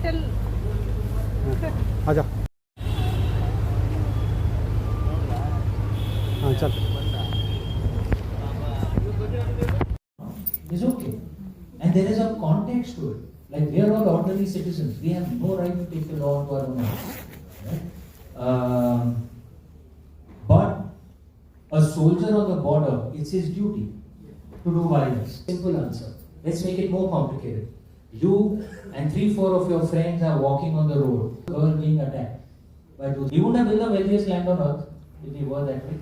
little. आजा हाँ चल is okay. And there is a context to it. Like we are all ordinary citizens. We have no right to take the law into our own hands. Right? But a soldier on the border, it's his duty to do violence. Simple answer. Let's make it more complicated. You and 3-4 of your friends are walking on the road. Girl being attacked by those. He wouldn't have been the wealthiest land on earth if he were that way.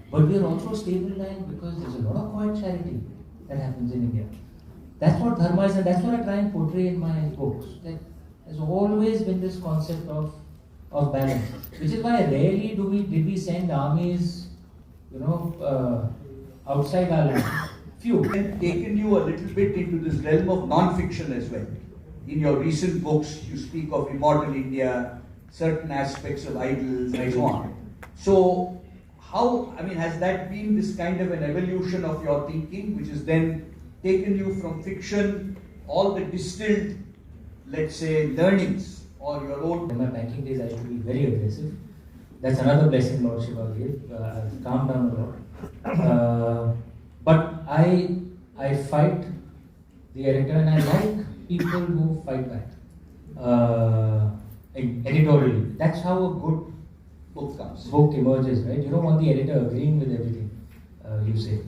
But we are also a stable land because there's a lot of quiet charity that happens in India. That's what dharma is, and that's what I try and portray in my books. That there's always been this concept of balance, which is why rarely did we send armies, outside our land. Few. And taken you a little bit into this realm of non-fiction as well. In your recent books, you speak of immortal India, certain aspects of idols, and so on. So, has that been this kind of an evolution of your thinking, which has then taken you from fiction, all the distilled, let's say, learnings, or your own? In my banking days, I used to be very aggressive. That's another blessing Lord Shiva gave. I've calmed down a lot. But I fight the editor, and I like people who fight back editorially. That's how a good book emerges, right? You don't want the editor agreeing with everything you say.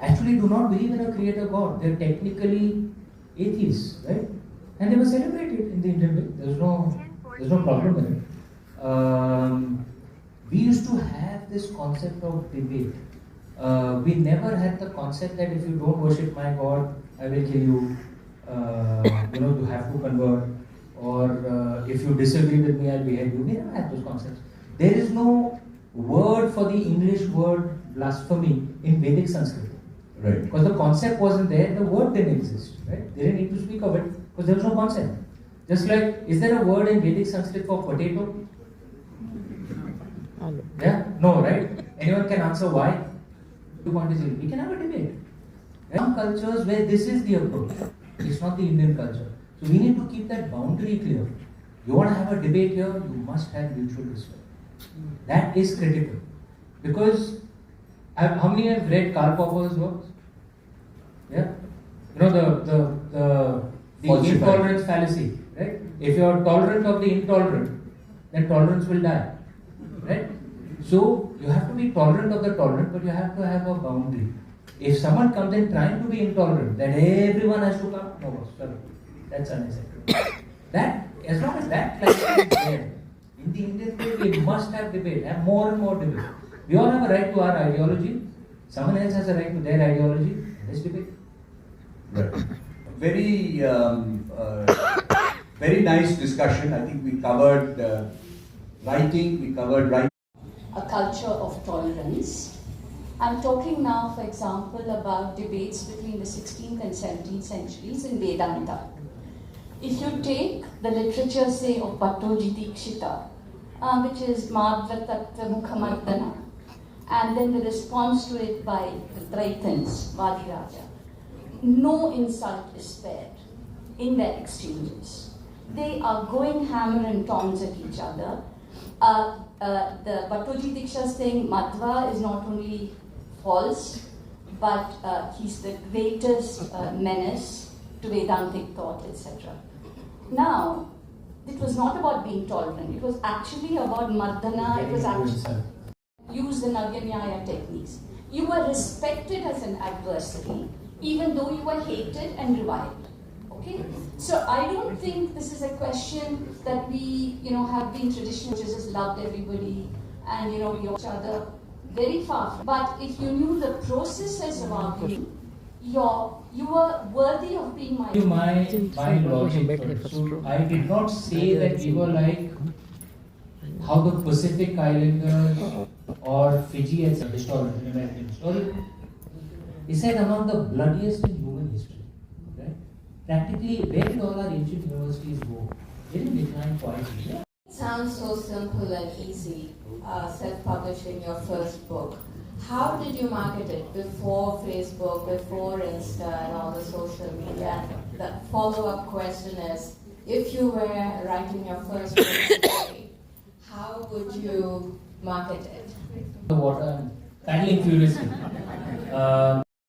Actually do not believe in a creator God. They're technically atheists, right? And they were celebrated in the Indian way. There's no problem with it. We used to have this concept of debate. We never had the concept that if you don't worship my God, I will kill you. You have to convert. Or if you disagree with me, I'll behead you. We never had those concepts. There is no word for the English word blasphemy in Vedic Sanskrit. Right. Because the concept wasn't there, the word didn't exist. Right? They didn't need to speak of it because there was no concept. Just like, is there a word in Vedic Sanskrit for potato? Yeah? No, right? Anyone can answer why? We can have a debate. There are some cultures where this is the approach. It's not the Indian culture. So we need to keep that boundary clear. You want to have a debate here, you must have mutual respect. That is critical. Because how many have read Karl Popper's works? Yeah? The intolerance fallacy, right? If you are tolerant of the intolerant, then tolerance will die. Right? So you have to be tolerant of the tolerant, but you have to have a boundary. If someone comes in trying to be intolerant, then everyone has to come. No, sorry. That's unacceptable. That, as long as that clarity is there, in the Indian way, we must have debate, have more and more debate. We all have a right to our ideology. Someone else has a right to their ideology. Let's debate. Right. Very, very nice discussion. I think we covered writing, a culture of tolerance. I'm talking now, for example, about debates between the 16th and 17th centuries in Vedanta. If you take the literature, say, of Bhattoji Dikshita, which is Madhva Tattva Mukhamardana, and then the response to it by the Draitans, Vadiraja, no insult is spared in their exchanges. They are going hammer and tongs at each other. The Bhattoji Diksha saying Madhva is not only false, but he's the greatest menace to Vedantic thought, etc. Now, it was not about being tolerant, it was actually about Mardana, it was actually use the Navyanyaya techniques. You were respected as an adversary, even though you were hated and reviled. Okay? So I don't think this is a question that we, have been traditional, just loved everybody and, we each other very far. But if you knew the processes of arguing, you were worthy of being my logic. So I did not say that we were like how the Pacific Islanders or Fiji and historian, American historian. He said among the bloodiest in human history. Right? Practically, where did all our ancient universities go? They didn't decline quietly. It sounds so simple and easy, self-publishing your first book. How did you market it before Facebook, before Insta and all the social media? The follow-up question is, if you were writing your first book today, how would you market it? The water and paddling furiously.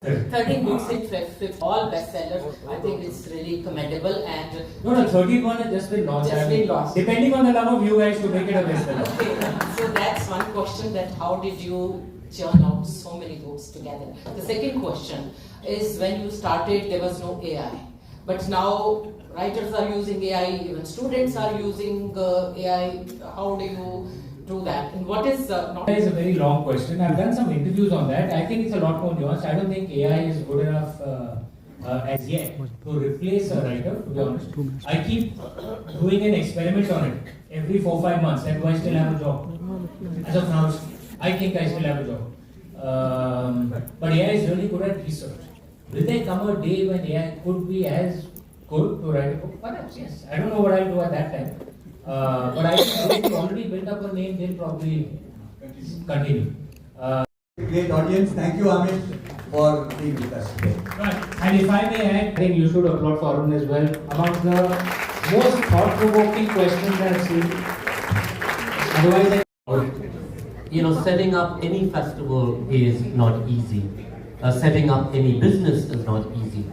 13 books in 5 all bestsellers. I think it's really commendable and No, 13th one has just been launched. Just been launched. Depending on the love of you guys to make it a bestseller. okay. So that's one question, that how did you churn out so many books together? The second question is, when you started there was no AI, but now writers are using AI, even students are using AI. How do you do that? And what is not? That is a very long question. I've done some interviews on that. I think it's a lot more nuanced. I don't think AI is good enough as yet to replace a writer, to be honest. I keep doing an experiment on it every 4-5 months. And do I still have a job? As of now, I think I still have a job. But AI is really good at research. Will there come a day when AI could be as good to write a book? Perhaps, yes. I don't know what I'll do at that time. But I think those who already built up a name, they'll probably continue. Great audience. Thank you, Amit, for being with us today. Right. And if I may add, I think you should applaud for Arun as well. Among the most thought-provoking questions I've seen. Otherwise, setting up any festival is not easy. Setting up any business is not easy.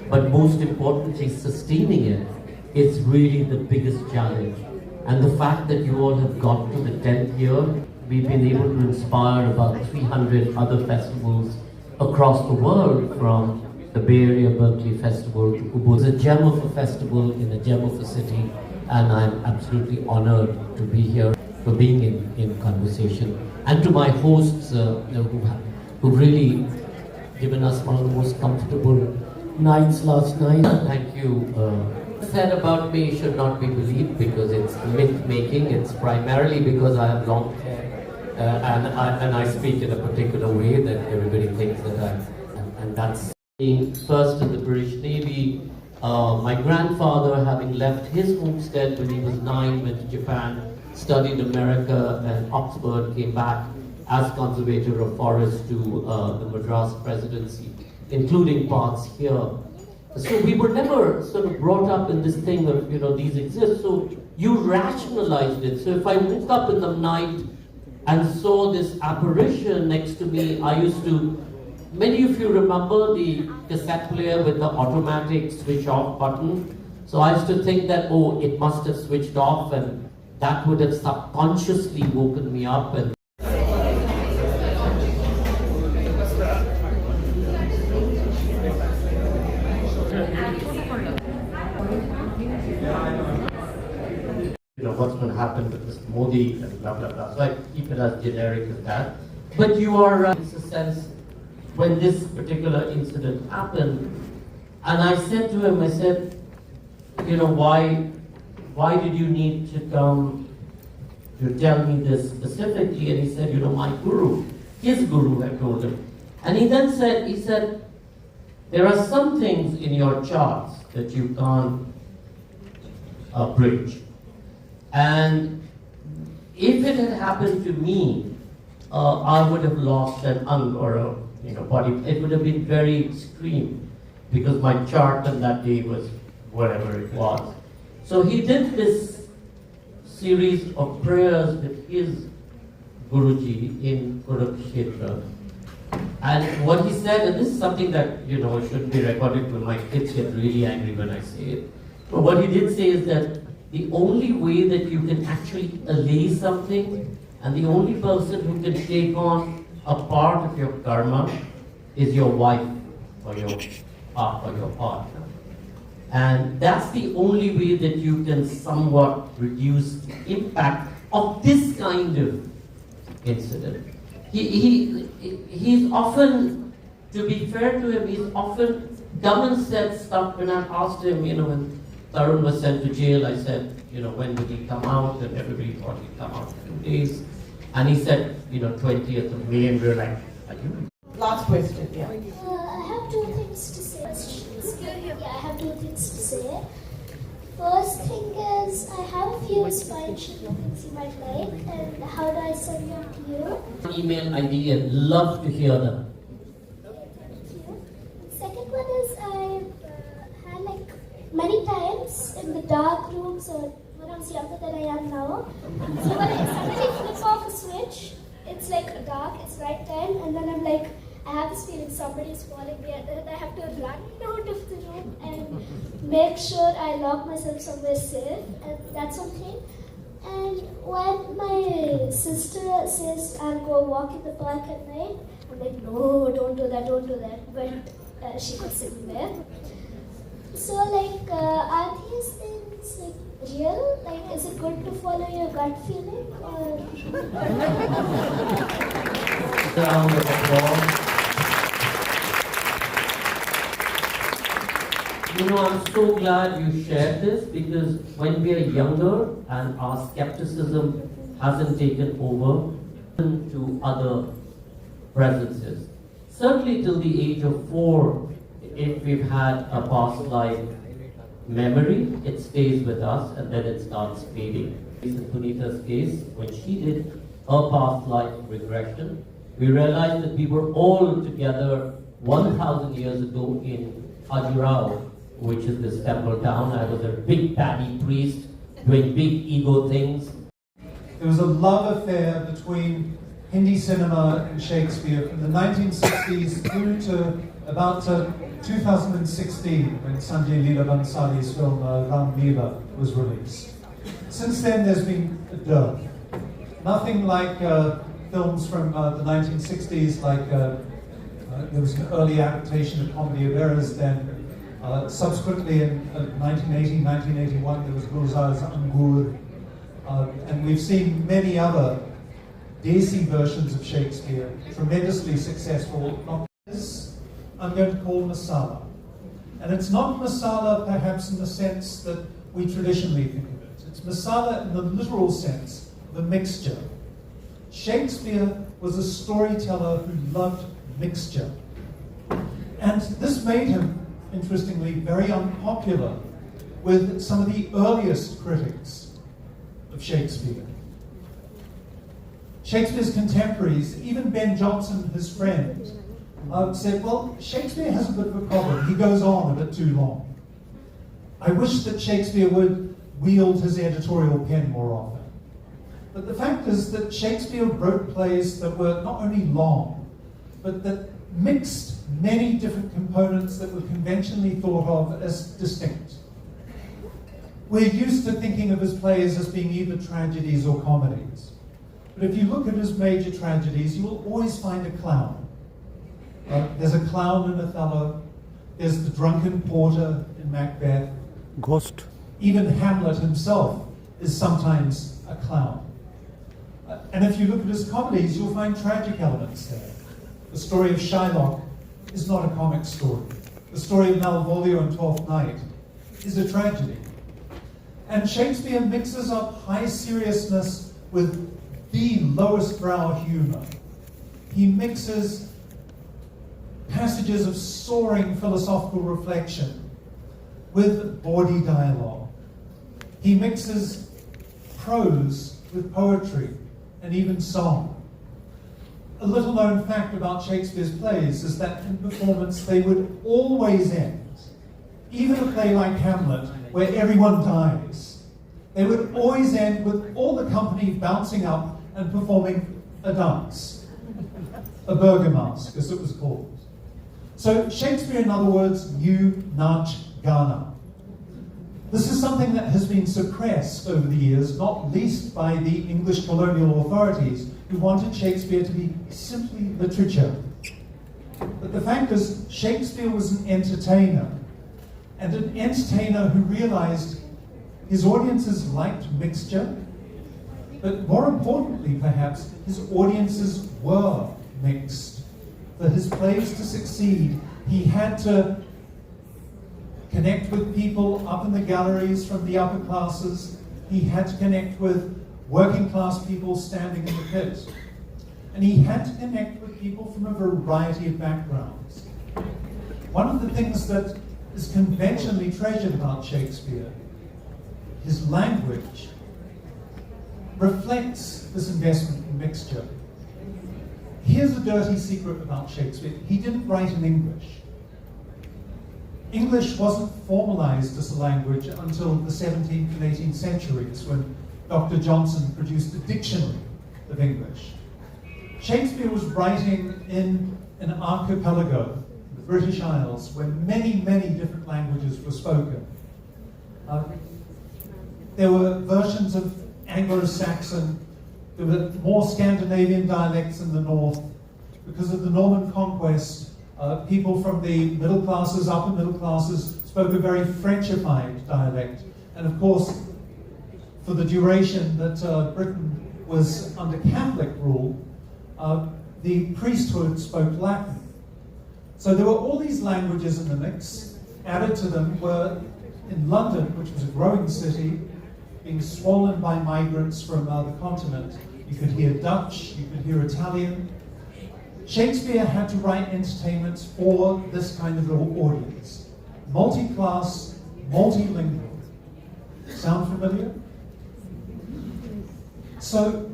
But most importantly, sustaining it is really the biggest challenge. And the fact that you all have got to the 10th year, we've been able to inspire about 300 other festivals across the world, from the Bay Area Berkeley Festival to Kubo. It's a gem of a festival in a gem of a city, and I'm absolutely honored to be here, for being in conversation. And to my hosts who really given us one of the most comfortable nights last night. Thank you. Said about me should not be believed, because it's myth making. It's primarily because I have long hair and I speak in a particular way that everybody thinks that and that's being first in the British Navy. My grandfather, having left his homestead when he was 9, went to Japan, studied America and Oxford, came back as conservator of forests to the Madras presidency, including parts here. So we were never sort of brought up in this thing of, these exist. So you rationalized it. So if I woke up in the night and saw this apparition next to me, I used to, many of you remember the cassette player with the automatic switch off button. So I used to think that, oh, it must have switched off, and that would have subconsciously woken me up. And what's going to happen with Mr. Modi and blah blah blah. So I keep it as generic as that. But you are, in a sense, when this particular incident happened, and I said to him, I said, why did you need to come to tell me this specifically? And he said, my guru, his guru had told him. And he then said, there are some things in your charts that you can't bridge. And if it had happened to me, I would have lost an ung or a body. It would have been very extreme, because my chart on that day was whatever it was. So he did this series of prayers with his Guruji in Kurukshetra. And what he said, and this is something that shouldn't be recorded, because my kids get really angry when I say it. But what he did say is that the only way that you can actually allay something, and the only person who can take on a part of your karma, is your wife or your partner. And that's the only way that you can somewhat reduce the impact of this kind of incident. He's often, to be fair to him, he's often come and said stuff. When I asked him, when Tarun was sent to jail, I said, when would he come out? And everybody thought he'd come out in 2 days. And he said, 20th of May, and we were like, are you? Last question, yeah. I have two things to say. I have two things to say. First thing is, I have a few inspirations and things you might like, and how do I send them to you? Email ID and love to hear them. Thank you. Second one is, I had like many times in the dark rooms or when I was younger than I am now. So when I suddenly flip off a switch, it's like dark, it's night time, and then I'm like, I have this feeling somebody's following me, and then I have to run out of the room and make sure I lock myself somewhere safe, and that's something. And when my sister says I'll go walk in the park at night, I'm like, no, don't do that, but she puts it there. So like, are these things like real? Like, is it good to follow your gut feeling, or? Round of applause. You know, I'm so glad you shared this, because when we are younger and our skepticism hasn't taken over to other presences. Certainly till the age of 4, if we've had a past life memory, it stays with us and then it starts fading. In Punita's case, when she did her past life regression, we realized that we were all together 1,000 years ago in Khajuraho, which is this temple town. I was a big paddy priest doing big ego things. There was a love affair between Hindi cinema and Shakespeare from the 1960s through to about 2016, when Sanjay Leela Bhansali's film Ram Leela was released. Since then, there's been a dearth. Nothing like films from the 1960s, like there was an early adaptation of Comedy of Errors then. Subsequently, in 1980, 1981, there was Gulzar's Angur, and we've seen many other Desi versions of Shakespeare, tremendously successful. Not this, I'm going to call masala. And it's not masala perhaps in the sense that we traditionally think of it. It's masala in the literal sense, the mixture. Shakespeare was a storyteller who loved mixture. And this made him, interestingly, very unpopular with some of the earliest critics of Shakespeare. Shakespeare's contemporaries, even Ben Jonson, his friend, said, well, Shakespeare has a bit of a problem. He goes on a bit too long. I wish that Shakespeare would wield his editorial pen more often. But the fact is that Shakespeare wrote plays that were not only long, but that mixed many different components that were conventionally thought of as distinct. We're used to thinking of his plays as being either tragedies or comedies. But if you look at his major tragedies, you will always find a clown. There's a clown in Othello. There's the drunken porter in Macbeth. Ghost. Even Hamlet himself is sometimes a clown. And if you look at his comedies, you'll find tragic elements there. The story of Shylock is not a comic story. The story of Malvolio and Twelfth Night is a tragedy. And Shakespeare mixes up high seriousness with the lowest brow humor. He mixes passages of soaring philosophical reflection with bawdy dialogue. He mixes prose with poetry and even song. A little known fact about Shakespeare's plays is that in performance they would always end, even a play like Hamlet, where everyone dies, they would always end with all the company bouncing up and performing a dance, a Bergamask, as it was called. So Shakespeare, in other words, knew Nach Gana. This is something that has been suppressed over the years, not least by the English colonial authorities, who wanted Shakespeare to be simply literature. But the fact is, Shakespeare was an entertainer, and an entertainer who realized his audiences liked mixture, but more importantly, perhaps, his audiences were mixed. For his plays to succeed, he had to connect with people up in the galleries from the upper classes. He had to connect with working class people standing in the pit. And he had to connect with people from a variety of backgrounds. One of the things that is conventionally treasured about Shakespeare his language reflects this investment in mixture. Here's a dirty secret about Shakespeare. He didn't write in English. English wasn't formalized as a language until the 17th and 18th centuries, when Dr. Johnson produced a dictionary of English. Shakespeare was writing in an archipelago, the British Isles, where many, many different languages were spoken. There were versions of Anglo-Saxon, there were more Scandinavian dialects in the north. Because of the Norman conquest, people from the middle classes, upper middle classes, spoke a very Frenchified dialect. And of course, for the duration that Britain was under Catholic rule, the priesthood spoke Latin. So there were all these languages in the mix. Added to them were, in London, which was a growing city, being swollen by migrants from the continent. You could hear Dutch, you could hear Italian. Shakespeare had to write entertainments for this kind of audience. Multi-class, multilingual. Sound familiar? So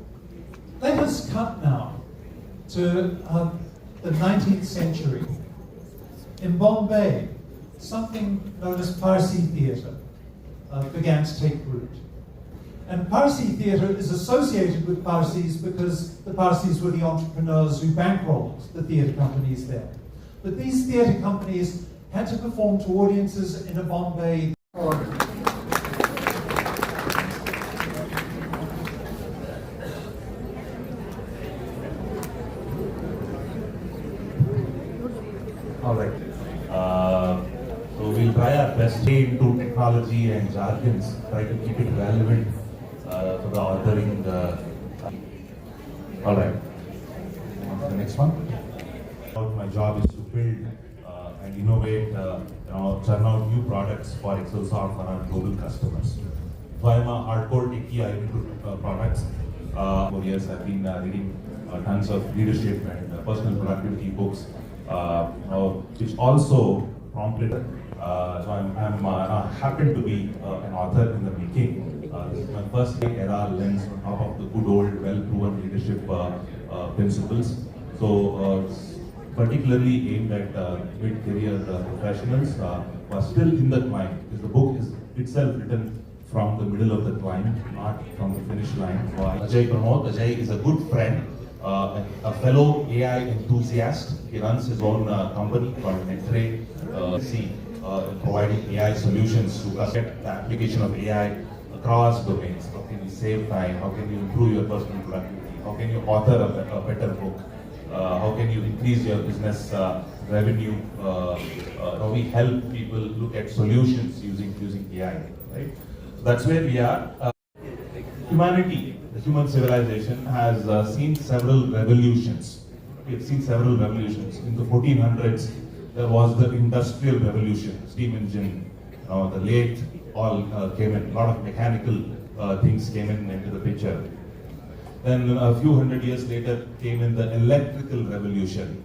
let us cut now to the 19th century. In Bombay, something known as Parsi theatre began to take root. And Parsi theatre is associated with Parsis because the Parsis were the entrepreneurs who bankrolled the theatre companies there. But these theatre companies had to perform to audiences in a Bombay order. All right. So we'll try our best into technology and jargons, try to keep it relevant for the authoring. All right. On to the next one. My job is to build and innovate, churn out new products for Excelsoft for our global customers. So I'm a hardcore techie. I'm into products. For years I've been reading tons of leadership and personal productivity books, which also prompted. So I'm happen to be an author in the making. This is my first era lens on top of the good old, well-proven leadership principles. So particularly aimed at mid-career professionals who are still in the climb, because the book is itself written from the middle of the climb, not from the finish line. Ajay Pramod. Ajay is a good friend, a fellow AI enthusiast. He runs his own company called Netrade, providing AI solutions to get the application of AI across domains. How can you save time? How can you improve your personal productivity? How can you author a better book? How can you increase your business revenue? How we help people look at solutions using AI, right? So that's where we are. Humanity, the human civilization, has seen several revolutions. We have seen several revolutions. In the 1400s, there was the Industrial Revolution, steam engine. The lathe all came in. A lot of mechanical things came into the picture. Then a few hundred years later came in the Electrical Revolution,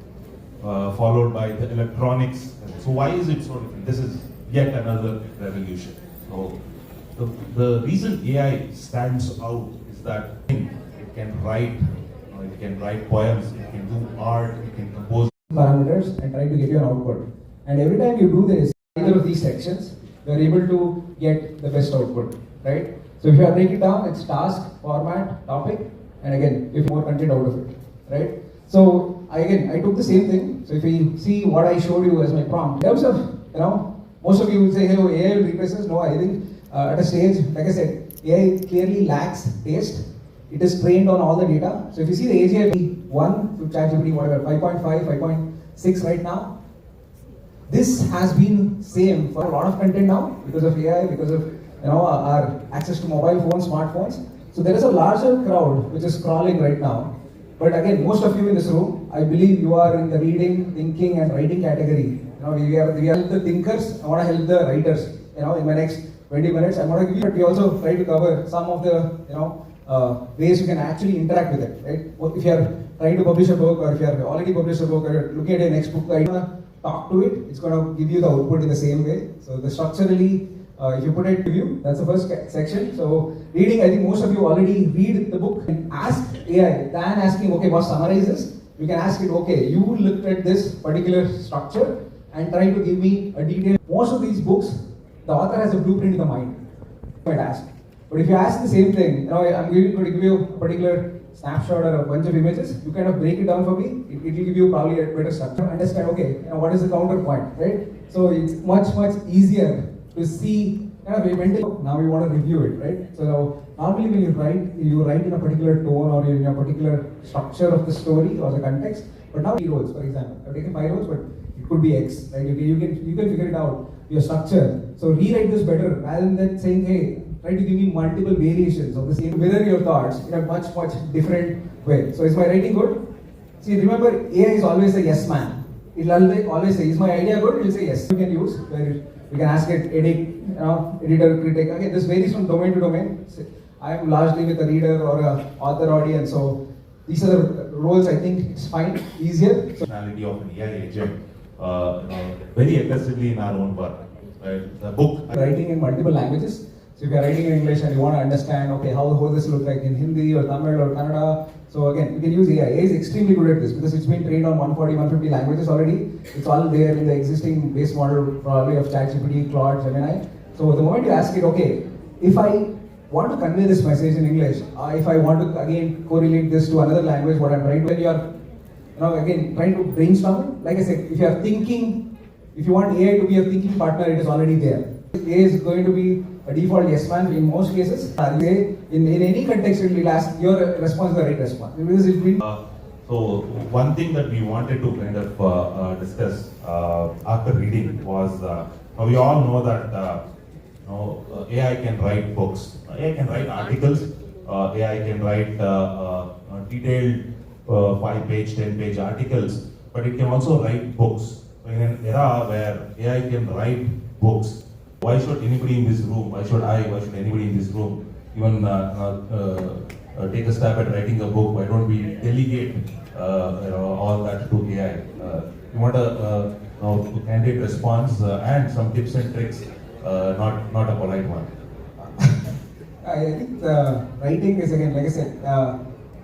followed by the electronics. So why is it so different? This is yet another revolution. So the reason AI stands out is that it can write poems, it can do art, it can compose parameters and try to get your output. And every time you do this, either of these sections, you are able to get the best output, right? So if you break it down, it's task, format, topic, and again, if more content out of it, right? So I took the same thing. So if you see what I showed you as my prompt, in terms of, most of you will say, hey, oh, AI will replace us. No, I think at a stage, like I said, AI clearly lacks taste. It is trained on all the data. So if you see the AGI 1 to ChatGPT, whatever, 5.5, 5.6 right now, this has been same for a lot of content now because of AI, because of our access to mobile phones, smartphones. So there is a larger crowd which is crawling right now. But again, most of you in this room, I believe you are in the reading, thinking, and writing category. We are the thinkers. I want to help the writers. In my next 20 minutes, I'm going to give you. But we also try to cover some of the ways you can actually interact with it. Right? If you are trying to publish a book, or if you have already published a book, or looking at a next book, talk to it. It's going to give you the output in the same way. So the structurally, If you put it to view, that's the first section. So reading, I think most of you already read the book and ask AI, than asking, okay, what summarizes? You can ask it, okay, you looked at this particular structure and try to give me a detail. Most of these books, the author has a blueprint in the mind. You might ask. But if you ask the same thing, you know, I'm going to give you a particular snapshot or a bunch of images, you kind of break it down for me, it will give you probably a better structure. Understand, okay, you know, what is the counterpoint, right? So it's much easier to see, we went in, now we want to review it, right? So normally when you write in a particular tone or in a particular structure of the story or the context, but now 3 roles, for example. I've taken 5 roles, but it could be X, right? You can figure it out, your structure. So rewrite this better rather than saying, hey, try to give me multiple variations of the same, mirror your thoughts in a much different way. So is my writing good? See, remember, AI is always a yes man. It'll always say, is my idea good? It will say yes. You can use, where you can ask it, editor, critic. Again, this varies from domain to domain. I am largely with a reader or a author audience, so these are the roles. I think it's fine, easier. Functionality of an AI agent, very aggressively in our own work. Right? The book. Writing in multiple languages. So if you're writing in English and you want to understand, okay, how this look like in Hindi or Tamil or Kannada, so again, you can use AI. AI is extremely good at this because it's been trained on 140, 150 languages already. It's all there in the existing base model probably of ChatGPT, Claude, Gemini. So the moment you ask it, okay, if I want to convey this message in English, if I want to again correlate this to another language, what I'm trying to, when you are, again, trying to brainstorm, like I said, if you are thinking, if you want AI to be a thinking partner, it is already there. AI is going to be a default yes man in most cases. In any context, it will ask your response is the right response. Because it will so one thing that we wanted to kind of discuss after reading was, we all know that AI can write books, AI can write articles, AI can write detailed 5-page, 10-page articles, but it can also write books. So in an era where AI can write books, why should anybody in this room, why should anybody in this room even take a stab at writing a book? Why don't we delegate all that to AI? You want a candid response and some tips and tricks, not a polite one. I think the writing is, again, like I said,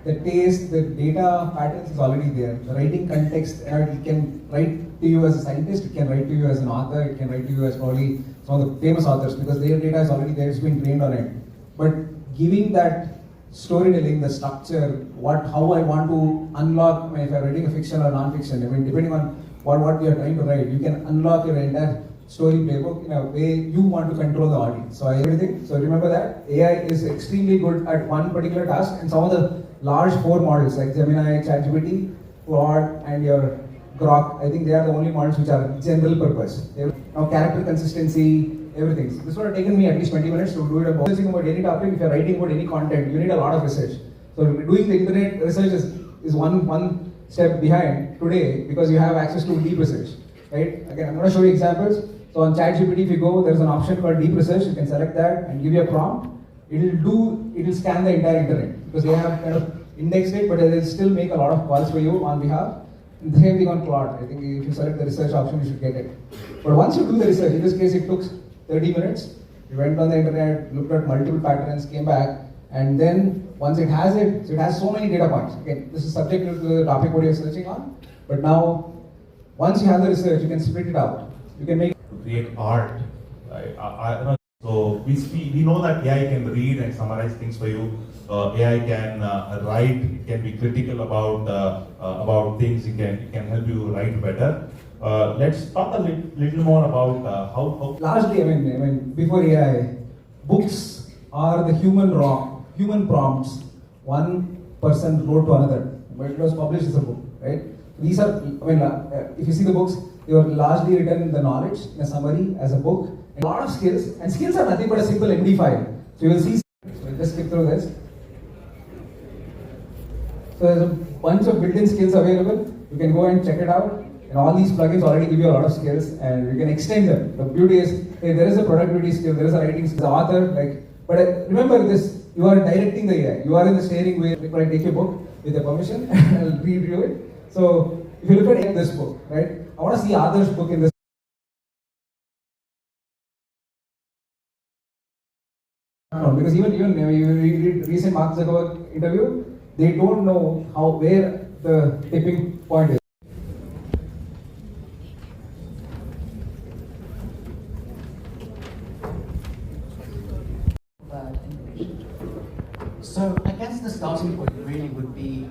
the taste, the data patterns is already there. The writing context, it can write to you as a scientist, it can write to you as an author, it can write to you as probably some of the famous authors because their data is already there, it's been trained on it. But giving that storytelling, the structure, how I want to unlock, if I'm writing a fiction or non-fiction, depending on what you're trying to write, you can unlock your entire story playbook in a way you want to control the audience. So everything. So remember that AI is extremely good at one particular task, and some of the large 4 models like Gemini, ChatGPT, Claude, and your Grok, I think they are the only models which are general purpose. Now character consistency, everything. So this would have taken me at least 20 minutes to do it about any topic. If you're writing about any content, you need a lot of research. So doing the internet research is one step behind today because you have access to deep research. Right? Again, I'm going to show you examples. So on ChatGPT, if you go, there's an option called deep research. You can select that and give you a prompt. It'll scan the entire internet because they have kind of indexed it, but it will still make a lot of calls for you on behalf. The same thing on Claude. I think if you select the research option, you should get it. But once you do the research, in this case, it took 30 minutes. You went on the internet, looked at multiple patterns, came back, and then once it has it, so it has so many data points. Again, this is subject to the topic what you're searching on. But now, once you have the research, you can split it out. You can make to create art. So we know that AI can read and summarize things for you. AI can write, it can be critical about things, it can help you write better. Let's talk a little more about how. Largely, I mean, before AI, books are the human prompts one person wrote to another, but it was published as a book, right? These are, if you see the books, they were largely written in the knowledge, in a summary, as a book. And a lot of skills, and skills are nothing but a simple MD file. So you will see, so just skip through this. So there's a bunch of built-in skills available. You can go and check it out. And all these plugins already give you a lot of skills, and you can extend them. The beauty is, hey, there is a productivity skill, there is a writing skill, the author, but remember this, you are directing the AI. You are in the steering wheel. When I take your book with your permission, I'll review it. So if you look at this book, right? I want to see others' book in this. No, because even you read recent Mark Zuckerberg interview, they don't know where the tipping point is. So I guess the starting point really would be